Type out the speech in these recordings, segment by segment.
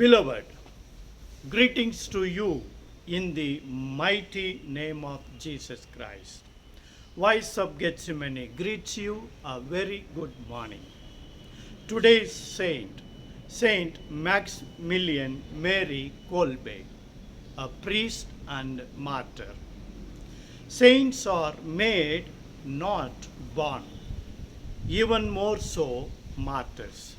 Beloved, greetings to you in the mighty name of Jesus Christ. Voice of Gethsemane greets you a very good morning. Today's saint, Saint Maximilian Mary Kolbe, a priest and martyr. Saints are made, not born, even more so martyrs.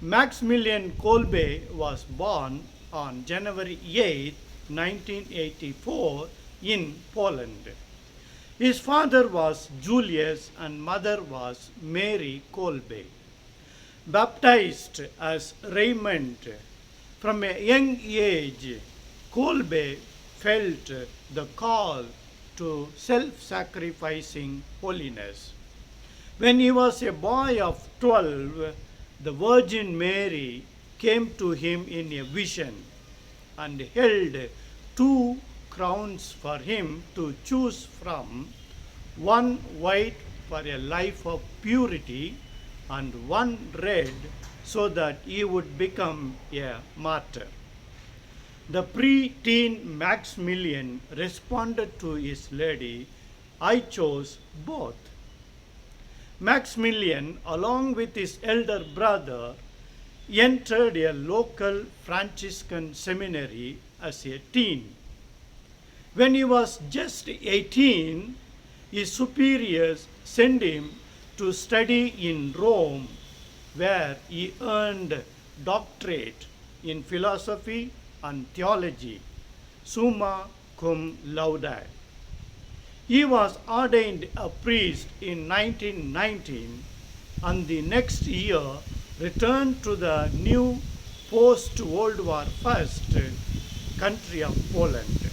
Maximilian Kolbe was born on January 8, 1984 in Poland. His father was Julius and mother was Mary Kolbe. Baptized as Raymond from a young age, Kolbe felt the call to self-sacrificing holiness. When he was a boy of 12, the Virgin Mary came to him in a vision and held two crowns for him to choose from, one white for a life of purity and one red so that he would become a martyr. The pre-teen Maximilian responded to his lady, "I chose both." Maximilian, along with his elder brother, entered a local Franciscan seminary as a teen. When he was just 18, his superiors sent him to study in Rome, where he earned doctorate in philosophy and theology, summa cum laude. He was ordained a priest in 1919 and the next year returned to the new post-World War I country of Poland.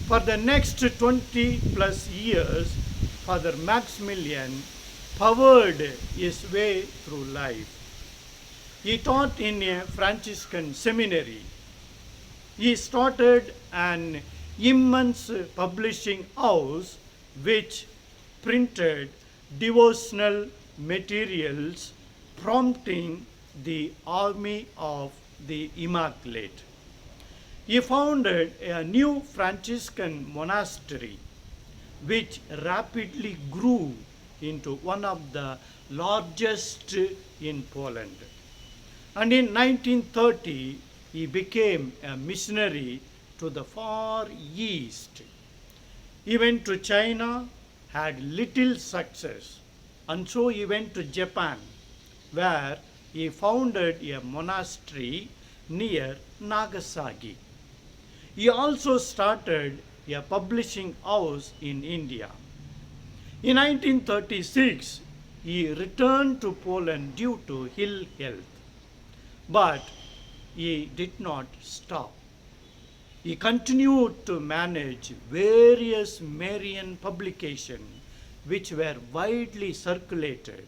For the next 20 plus years, Father Maximilian powered his way through life. He taught in a Franciscan seminary. He started an immense publishing house which printed devotional materials prompting the Army of the Immaculate. He founded a new Franciscan monastery which rapidly grew into one of the largest in Poland. And in 1930, he became a missionary to the Far East. He went to China, had little success, and so he went to Japan, where he founded a monastery near Nagasaki. He also started a publishing house in India. In 1936, he returned to Poland due to ill health, but he did not stop. He continued to manage various Marian publications which were widely circulated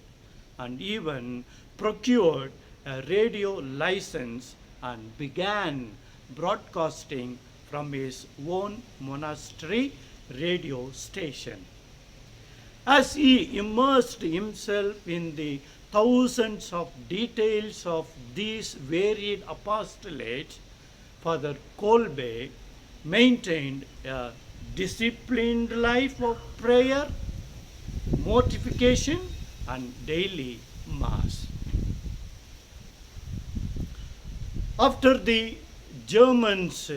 and even procured a radio license and began broadcasting from his own monastery radio station. As he immersed himself in the thousands of details of these varied apostolates, Father Kolbe maintained a disciplined life of prayer, mortification, and daily Mass. After the Germans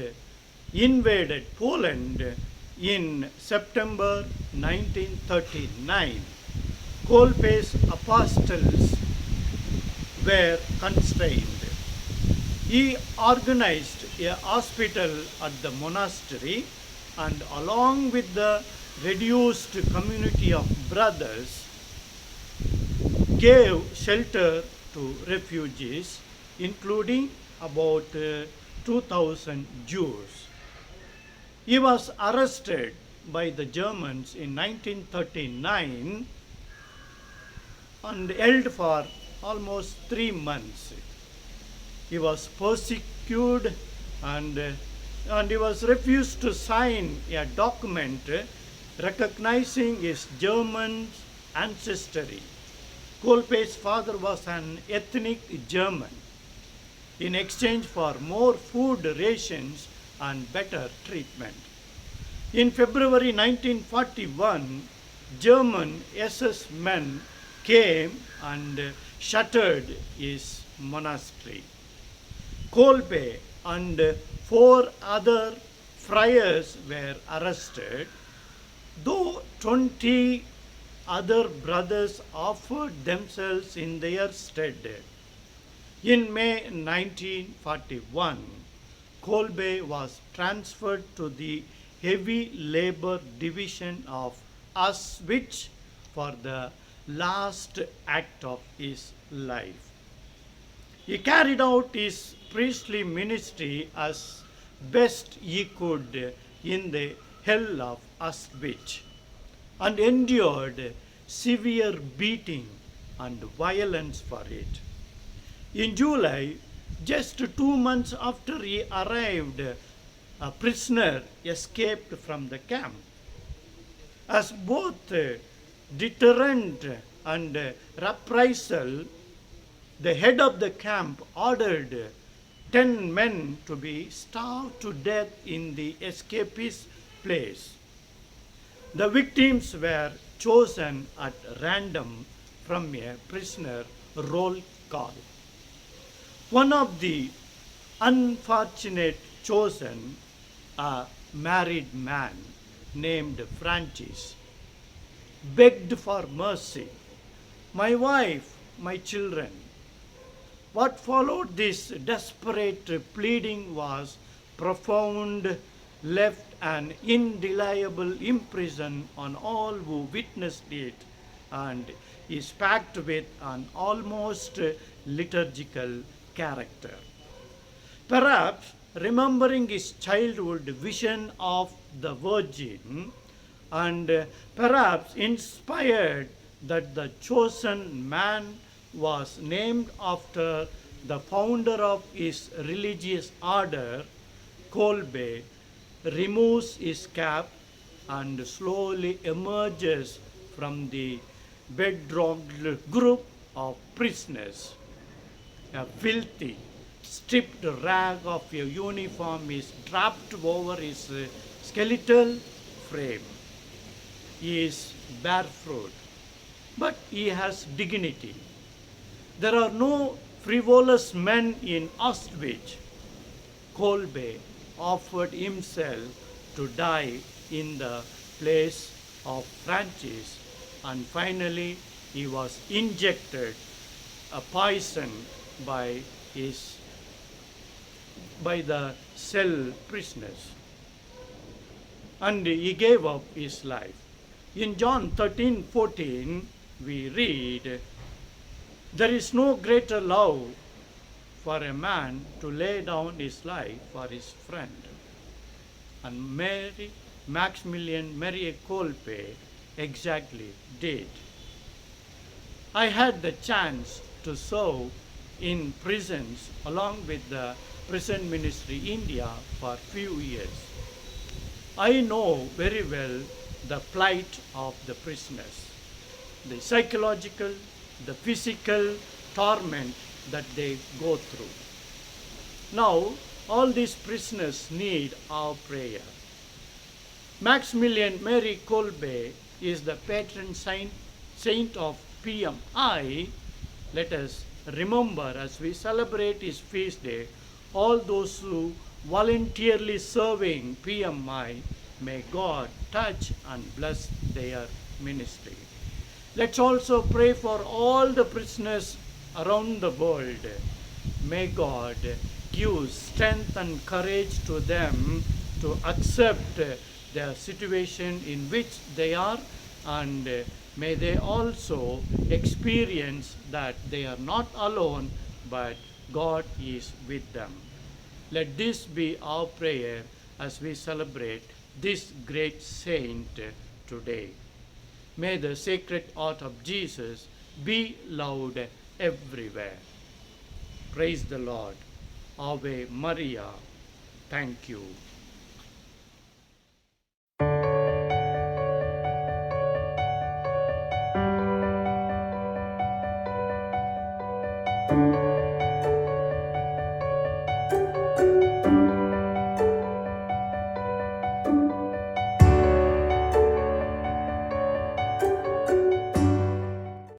invaded Poland in September 1939, Kolbe's apostles were constrained. He organized a hospital at the monastery and along with the reduced community of brothers gave shelter to refugees, including about 2,000 Jews. He was arrested by the Germans in 1939 and held for almost 3 months. He was persecuted and he was refused to sign a document recognizing his German ancestry. Kolbe's father was an ethnic German. in exchange for more food rations and better treatment. In February 1941, German SS men came and shuttered his monastery. Kolbe and 4 other friars were arrested, though 20 other brothers offered themselves in their stead. In May 1941, Kolbe was transferred to the heavy labor division of Auschwitz for the last act of his life. He carried out his priestly ministry as best he could in the hell of Auschwitz and endured severe beating and violence for it. In July, just 2 months after he arrived, a prisoner escaped from the camp. As both deterrent and reprisal, the head of the camp ordered 10 men to be starved to death in the escapist place. The victims were chosen at random from a prisoner roll call. One of the unfortunate chosen, a married man named Francis, begged for mercy. My wife, my children. What followed this desperate pleading was profound, left an indelible impression on all who witnessed it, and is packed with an almost liturgical character. Perhaps remembering his childhood vision of the Virgin, and perhaps inspired that the chosen man was named after the founder of his religious order, Kolbe removes his cap and slowly emerges from the bedrogged group of prisoners. A filthy, stripped rag of a uniform is draped over his skeletal frame. He is barefoot, but he has dignity. There are no frivolous men in Auschwitz. Kolbe offered himself to die in the place of Francis, and finally he was injected a poison by the cell prisoners, and he gave up his life. In John 13:14 we read, "There is no greater love for a man to lay down his life for his friend." And Maximilian Marie Kolbe exactly did. I had the chance to serve in prisons along with the Prison Ministry India for few years. I know very well the plight of the prisoners, the psychological, the physical torment that they go through. Now, all these prisoners need our prayer. Maximilian Marie Kolbe is the patron saint of PMI. Let us remember as we celebrate his feast day all those who voluntarily serving PMI. May God touch and bless their ministry. Let's also pray for all the prisoners around the world. May God give strength and courage to them to accept the situation in which they are, and may they also experience that they are not alone, but God is with them. Let this be our prayer as we celebrate this great saint today. May the Sacred Heart of Jesus be loved everywhere. Praise the Lord. Ave Maria. Thank you.